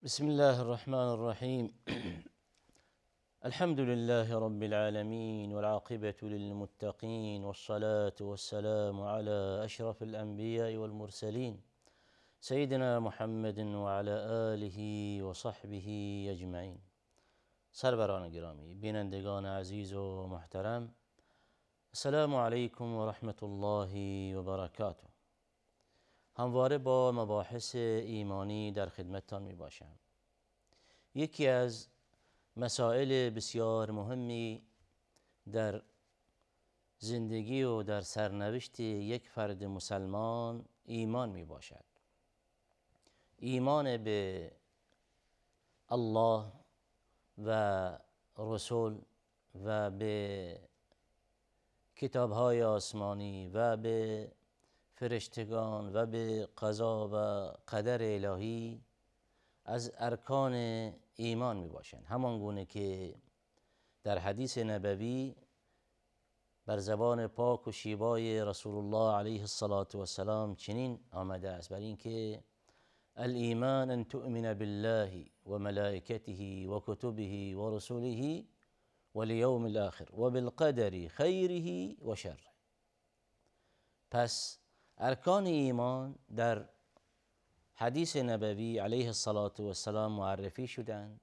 بسم الله الرحمن الرحيم الحمد لله رب العالمين والعاقبة للمتقين والصلاة والسلام على أشرف الأنبياء والمرسلين سيدنا محمد وعلى آله وصحبه أجمعين. سروران گرامی، بینندگان عزیز و محترم، السلام علیکم و رحمت الله و برکاته. همواره با مباحث ایمانی در خدمتتان می باشم. یکی از مسائل بسیار مهمی در زندگی و در سرنوشت یک فرد مسلمان ایمان می باشد. ایمان به الله و رسول و به کتاب‌های آسمانی و به فرشتگان و به قضا و قدر الهی از ارکان ایمان می باشند. همان گونه که در حدیث نبوی بر زبان پاک و شیوای رسول الله علیه السلام چنین آمده است: بر اینکه الایمان ان تؤمن بالله و ملائکته و کتبه و رسوله والیوم الاخر و بالقدر خیره و شره. پس ارکان ایمان در حدیث نبوی علیه السلام معرفی شدند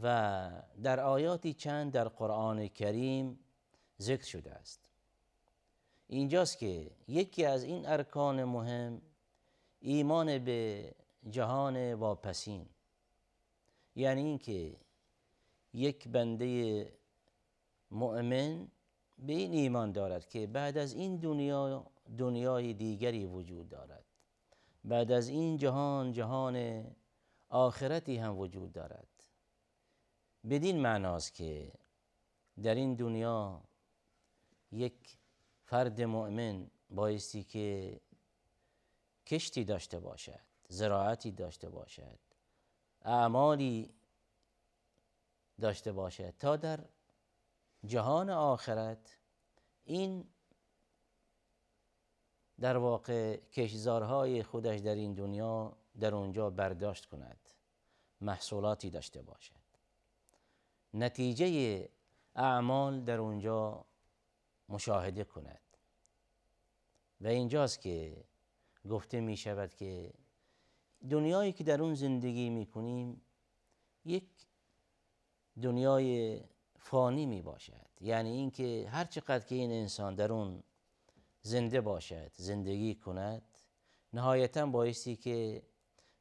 و در آیاتی چند در قرآن کریم ذکر شده است. اینجاست که یکی از این ارکان مهم ایمان به جهان واپسین، یعنی اینکه یک بنده مؤمن به این ایمان دارد که بعد از این دنیا دنیای دیگری وجود دارد، بعد از این جهان آخرتی هم وجود دارد. بدین معناست که در این دنیا یک فرد مؤمن بایستی که کشتی داشته باشد، زراعتی داشته باشد، اعمالی داشته باشد تا در جهان آخرت این در واقع کشتزارهای خودش در این دنیا در اونجا برداشت کند، محصولاتی داشته باشد، نتیجه اعمال در اونجا مشاهده کند. و اینجاست که گفته می شود که دنیایی که در اون زندگی می کنیم یک دنیای فانی می باشد، یعنی اینکه هر چقدر که این انسان در اون زنده باشد، زندگی کند، نهایتاً بایستی که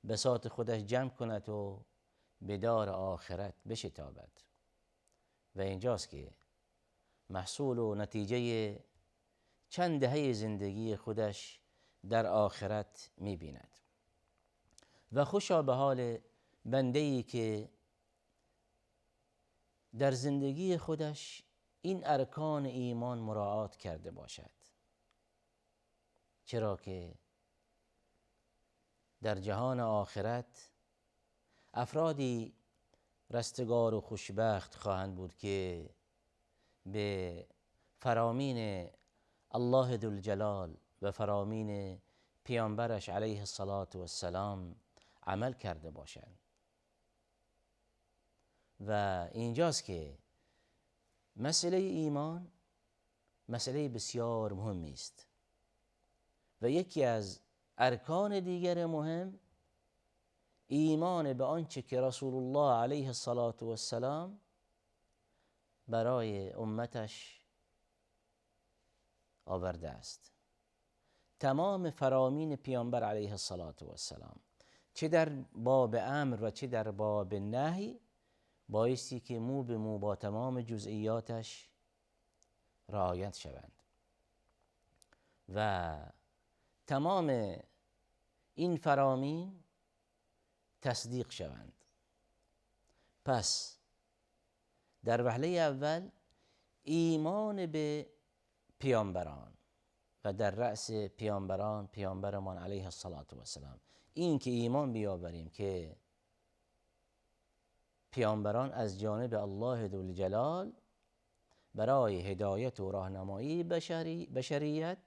بساط خودش جمع کند و به دار آخرت بشتابد. و اینجاست که محصول و نتیجه چند دهه زندگی خودش در آخرت می‌بیند. و خوشا به حال بنده‌ای که در زندگی خودش این ارکان ایمان مراعات کرده باشد، چرا که در جهان آخرت افرادی رستگار و خوشبخت خواهند بود که به فرامین الله ذوالجلال و فرامین پیامبرش علیه السلام عمل کرده باشند. و اینجاست که مسئله ایمان مسئله بسیار مهمی است. و یکی از ارکان دیگر مهم ایمان به آنچه که رسول الله علیه السلام برای امتش آورده است. تمام فرامین پیامبر علیه السلام چه در باب امر و چه در باب نهی بایستی که مو به مو با تمام جزئیاتش رعایت شوند و تمام این فرامین تصدیق شوند. پس در وهله اول ایمان به پیامبران و در رأس پیامبران پیامبرمان علیه السلام، این که ایمان بیاوریم که پیامبران از جانب الله ذوالجلال برای هدایت و راهنمایی بشریت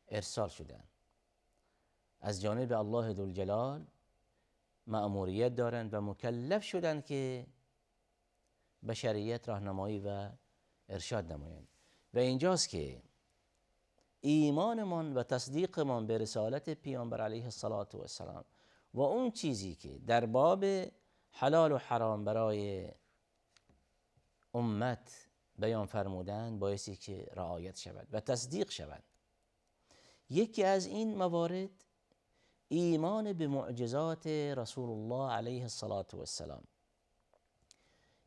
ارسال شدند. از جانب الله ذوالجلال مأموریت دارند و مکلف شدند که بشریت راهنمایی و ارشاد نمایند. و اینجاست که ایمانمان و تصدیقمان به رسالت پیامبر علیه السلام و اون چیزی که در باب حلال و حرام برای امت بیان فرمودن بایستی که رعایت شود و تصدیق شود. یکی از این موارد ایمان به معجزات رسول الله علیه السلام،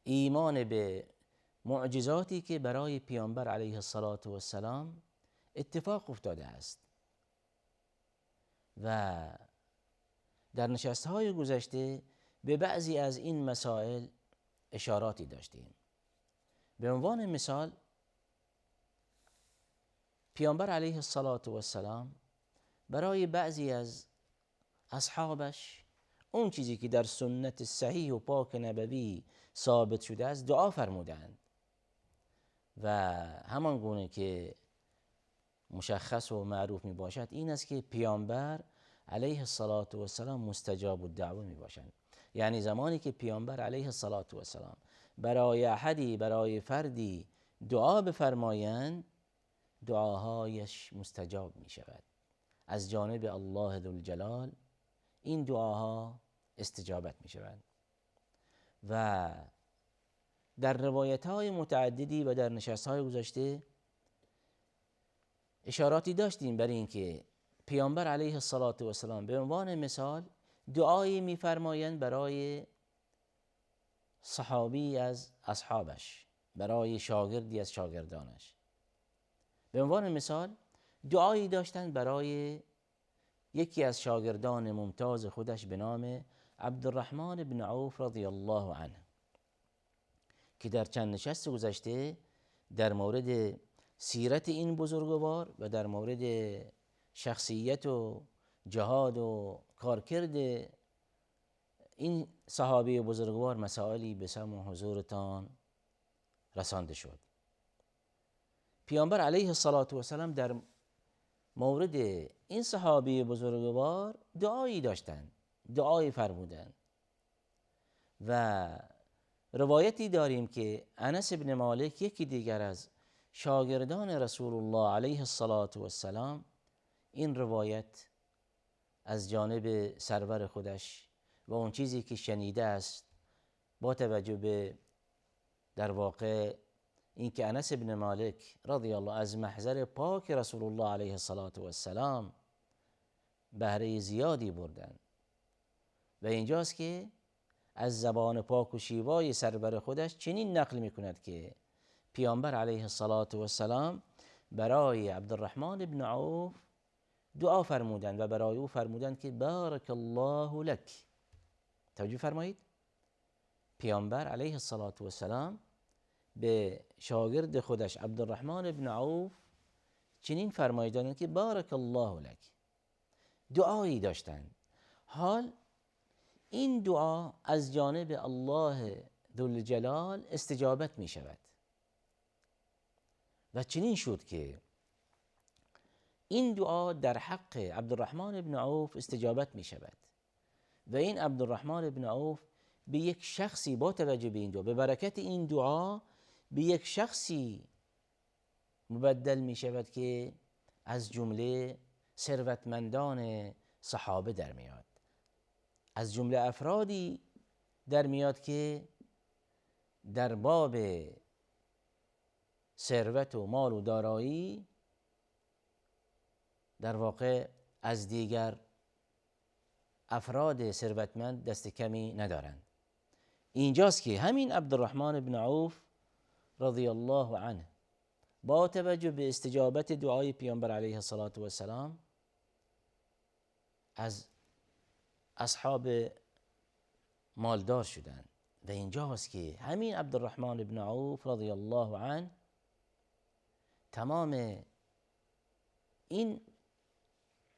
ایمان به معجزاتی که برای پیامبر علیه السلام اتفاق افتاده است. و در نشست‌های گذشته به بعضی از این مسائل اشاراتی داشتیم. به عنوان مثال پیامبر علیه السلام برای بعضی از اصحابش اون چیزی که در سنت صحیح و پاک نبوی ثابت شده است دعا فرمودند و همان گونه که مشخص و معروف می باشد این است که پیامبر علیه السلام مستجاب الدعوه می باشند. یعنی زمانی که پیامبر علیه السلام برای احدی، برای فردی دعا بفرمایند دعاهایش مستجاب می شود از جانب الله ذوالجلال. این دعاها استجابت می شوند. و در روایت های متعددی و در نشست های گذشته اشاراتی داشتیم برای اینکه پیامبر علیه السلام به عنوان مثال دعایی می‌فرمایند برای صحابی از اصحابش، برای شاگردی از شاگردانش. به عنوان مثال دعایی داشتند برای یکی از شاگردان ممتاز خودش به نام عبدالرحمن بن عوف رضی الله عنه که در چند نشست گذشته در مورد سیرت این بزرگوار و در مورد شخصیت و جهاد و کارکرد این صحابی بزرگوار مسائلی به سمع حضورتان رسانده شد. پیامبر علیه السلام در مورد این صحابی بزرگوار دعایی داشتند، دعایی فرمودند و روایتی داریم که انس بن مالک یکی دیگر از شاگردان رسول الله علیه السلام این روایت از جانب سرور خودش و اون چیزی که شنیده است با توجه به در واقع اینکه انس بن مالک رضی الله از محضر پاک رسول الله علیه السلام بهره زیادی بردن و اینجاست که از زبان پاک و شیوای سرور خودش چنین نقل میکند که پیامبر علیه السلام برای عبدالرحمن بن عوف دعا فرمودند و برای او فرمودند که بارک الله لک. توجه فرمایید، پیامبر علیه السلام به شاگرد خودش عبدالرحمن بن عوف چنین فرمایدند که بارک الله لک، دعایی داشتند. حال این دعا از جانب الله ذوالجلال استجابت می شود و چنین شد که این دعا در حق عبدالرحمن بن عوف استجابت می شود و این عبدالرحمن بن عوف به یک شخصی با توجه به این دعا، به برکت این دعا به یک شخصی مبدل می شود که از جمله ثروتمندان صحابه در میاد، از جمله افرادی در میاد که در باب ثروت و مال و دارایی در واقع از دیگر افراد ثروتمند دست کمی ندارند. اینجاست که همین عبدالرحمن بن عوف رضی الله عنه با توجه به استجابت دعای پیامبر علیه السلام از اصحاب مالدار شدند و اینجاست که همین عبدالرحمن بن عوف رضی الله عنه تمام این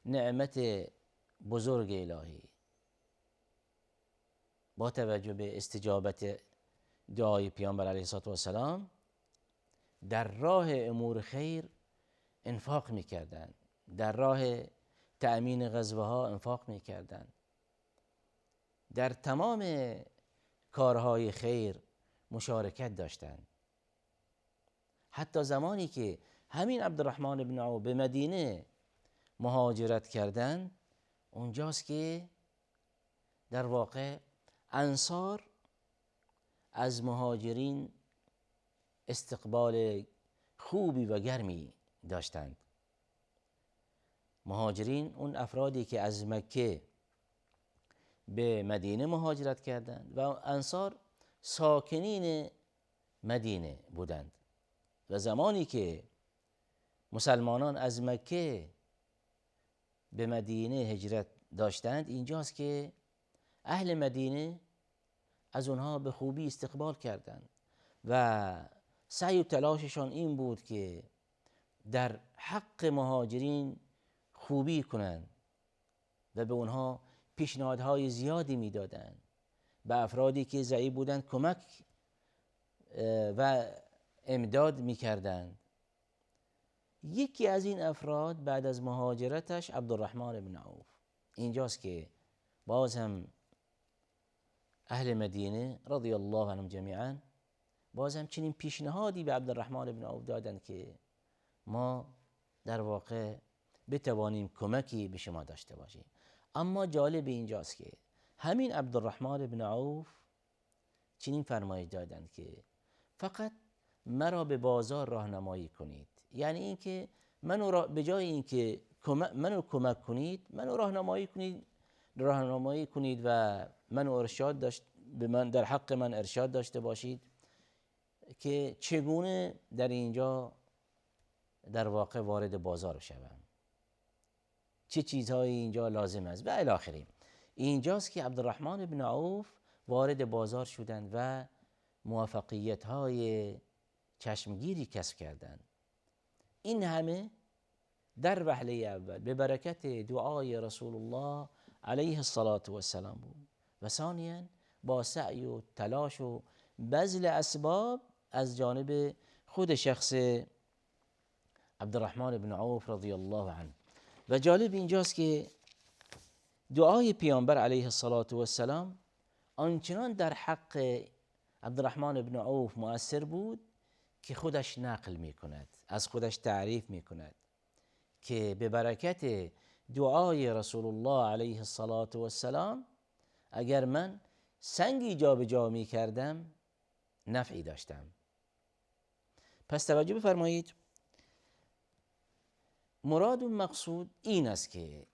نعمت بزرگ الهی با توجه به استجابت دعای پیامبر علیه السلام در راه امور خیر انفاق میکردند، در راه تأمین غزوه ها انفاق میکردند، در تمام کارهای خیر مشارکت داشتند. حتی زمانی که همین عبدالرحمن بن عوف به مدینه مهاجرت کردند، اونجاست که در واقع انصار از مهاجرین استقبال خوبی و گرمی داشتند. مهاجرین اون افرادی که از مکه به مدینه مهاجرت کردند و انصار ساکنین مدینه بودند و زمانی که مسلمانان از مکه به مدینه هجرت داشتند، اینجاست که اهل مدینه از اونها به خوبی استقبال کردند و سعی و تلاششان این بود که در حق مهاجرین خوبی کنند و به اونها پیشنهادهای زیادی میدادند. به افرادی که ضعیف بودند کمک و امداد میکردند. یکی از این افراد بعد از مهاجرتش عبدالرحمن بن عوف. اینجاست که باز هم اهل مدینه رضی الله عنهم جمیعا باز هم چنین پیشنهادی به عبدالرحمن بن عوف دادند که ما در واقع بتوانیم کمکی به شما داشته باشیم. اما جالب اینجاست که همین عبدالرحمن بن عوف چنین فرمایش دادند که فقط مرا به بازار راهنمایی کنید، یعنی اینکه منو به جای اینکه منو کمک کنید، منو راهنمایی کنید و منو ارشاد به من در حق من ارشاد داشته باشید که چگونه در اینجا در واقع وارد بازار شوم، چه چیزهایی اینجا لازم است و الی آخره. اینجاست که عبدالرحمن بن عوف وارد بازار شدند و موفقیت‌های چشمگیری کسب کردند. این همه در وهله اول به برکت دعای رسول الله علیه الصلاة والسلام بود و ثانیاً با سعی و تلاش و بذل اسباب از جانب خود شخص عبدالرحمن بن عوف رضی الله عنه. و جالب اینجاست که دعای پیامبر علیه الصلاة والسلام آنچنان در حق عبدالرحمن بن عوف مؤثر بود که خودش نقل می کند، از خودش تعریف می کند که به برکت دعای رسول الله علیه الصلاة والسلام اگر من سنگی جابجا می کردم نفعی داشتم. پس توجه بفرمایید، مراد و مقصود این است که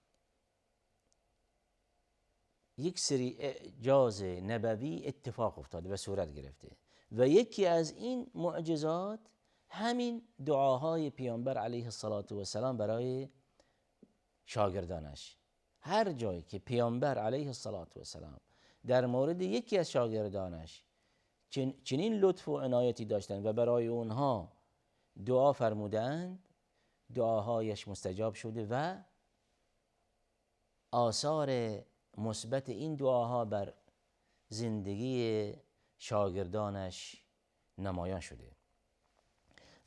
یک سری اعجاز نبوی اتفاق افتاده و صورت گرفته و یکی از این معجزات همین دعاهای پیامبر علیه الصلاة والسلام برای شاگردانش. هر جایی که پیامبر علیه الصلاة والسلام در مورد یکی از شاگردانش چنین لطف و عنایتی داشتند و برای اونها دعا فرمودند، دعاهایش مستجاب شده و آثار مثبت این دعاها بر زندگی شاگردانش نمایان شده.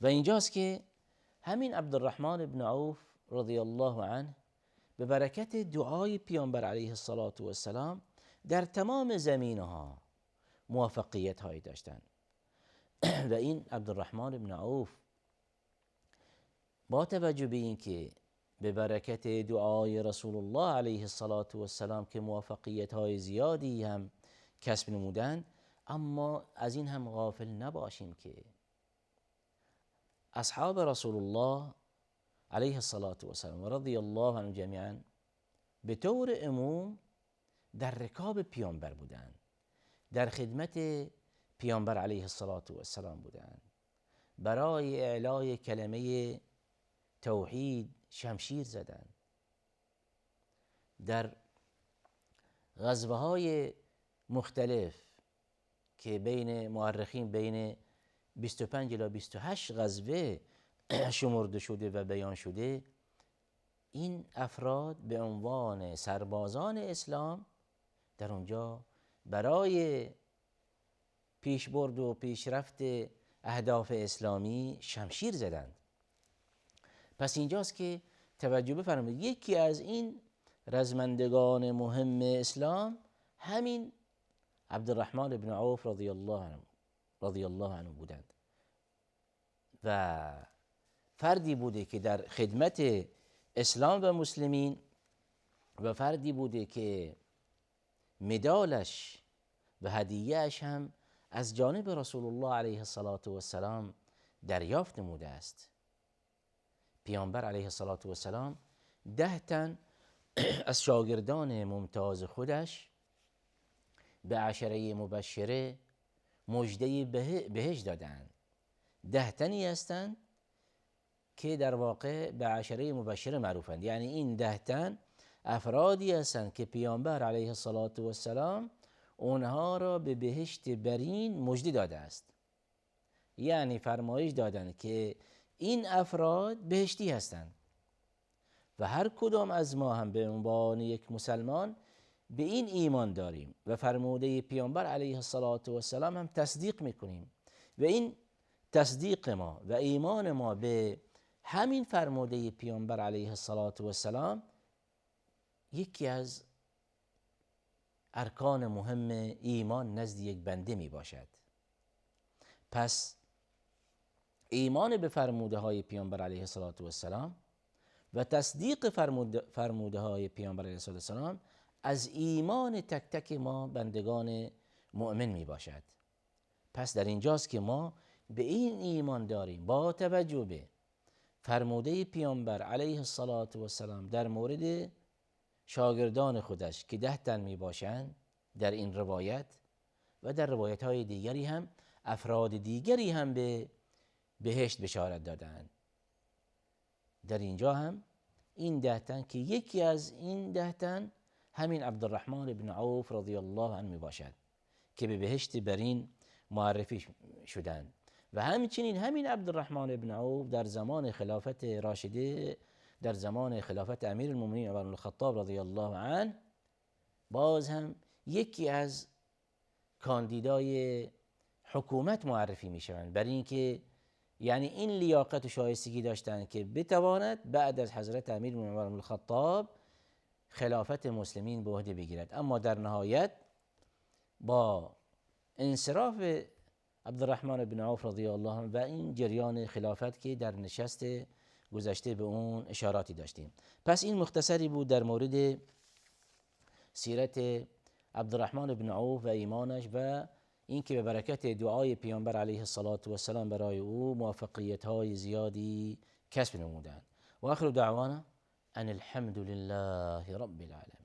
و اینجاست که همین عبدالرحمن بن عوف رضی الله عنه به برکت دعای پیامبر علیه الصلاة والسلام در تمام زمینها موفقیت هایی داشتند و این عبدالرحمن بن عوف با توجه به این که به برکت دعای رسول الله علیه الصلاة والسلام که موفقیت های زیادی هم کسب نمودند، اما از این هم غافل نباشیم که اصحاب رسول الله علیه الصلاة والسلام و رضی الله عنهم جمیعا به طور عموم در رکاب پیامبر بودند، در خدمت پیامبر علیه الصلاة والسلام بودند، برای اعلای کلمه توحید شمشیر زدند، در غزوه های مختلف که بین مورخین بین 25 الی 28 غزوه شمرده شده و بیان شده، این افراد به عنوان سربازان اسلام در اونجا برای پیشبرد و پیشرفت اهداف اسلامی شمشیر زدند. پس اینجاست که توجه بفرمایید، یکی از این رزمندگان مهم اسلام همین عبدالرحمن بن عوف رضی الله عنه بودند و فردی بوده که در خدمت اسلام و مسلمین و فردی بوده که مدالش و هدیهش هم از جانب رسول الله علیه السلام دریافت نموده است. پیامبر علیه السلام 10 تن از شاگردان ممتاز خودش به عشره مبشره مژده بهشت دادند. 10 تنی هستند که در واقع به عشره مبشره معروفند، یعنی این 10 تن افرادی هستند که پیامبر علیه السلام اونها را به بهشت برین مژده داده است. یعنی فرمایش دادند که این افراد بهشتی هستند و هر کدام از ما هم به عنوان یک مسلمان به این ایمان داریم و فرموده پیامبر علیه السلام هم تصدیق میکنیم و این تصدیق ما و ایمان ما به همین فرموده پیامبر علیه السلام یکی از ارکان مهم ایمان نزد یک بنده می باشد. پس ایمان به فرموده های پیامبر علیه السلام و تصدیق فرموده های پیامبر علیه السلام از ایمان تک تک ما بندگان مؤمن می باشد. پس در اینجاست که ما به این ایمان داریم با توجه به فرموده پیامبر علیه السلام در مورد شاگردان خودش که 10 تن می باشند در این روایت و در روایت های دیگری هم افراد دیگری هم به بهشت بشارت دادند. در اینجا هم این 10 تن که یکی از این 10 تن همین عبدالرحمن بن عوف رضی الله عنه می باشد که به بهشت برین معرفی شدند و همچنین همین عبدالرحمن بن عوف در زمان خلافت راشده، در زمان خلافت امیر المؤمنین عمر بن الخطاب رضی الله عنه باز هم یکی از کاندیدای حکومت معرفی می شوند، برای اینکه یعنی این لیاقت و شایستگی داشتند که بتواند بعد از حضرت امیر المؤمنین عمر بن الخطاب خلافت مسلمین به عهده بگیرد. اما در نهایت با انصراف عبدالرحمن بن عوف رضی الله عنه و این جریان خلافت که در نشست گذشته به اون اشاراتی داشتیم. پس این مختصری بود در مورد سیرت عبدالرحمن بن عوف و ایمانش و اینکه به برکت دعای پیامبر علیه السلام برای او موفقیت های زیادی کسب نمودند. و آخر دعوانا ان الحمد لله رب العالمین.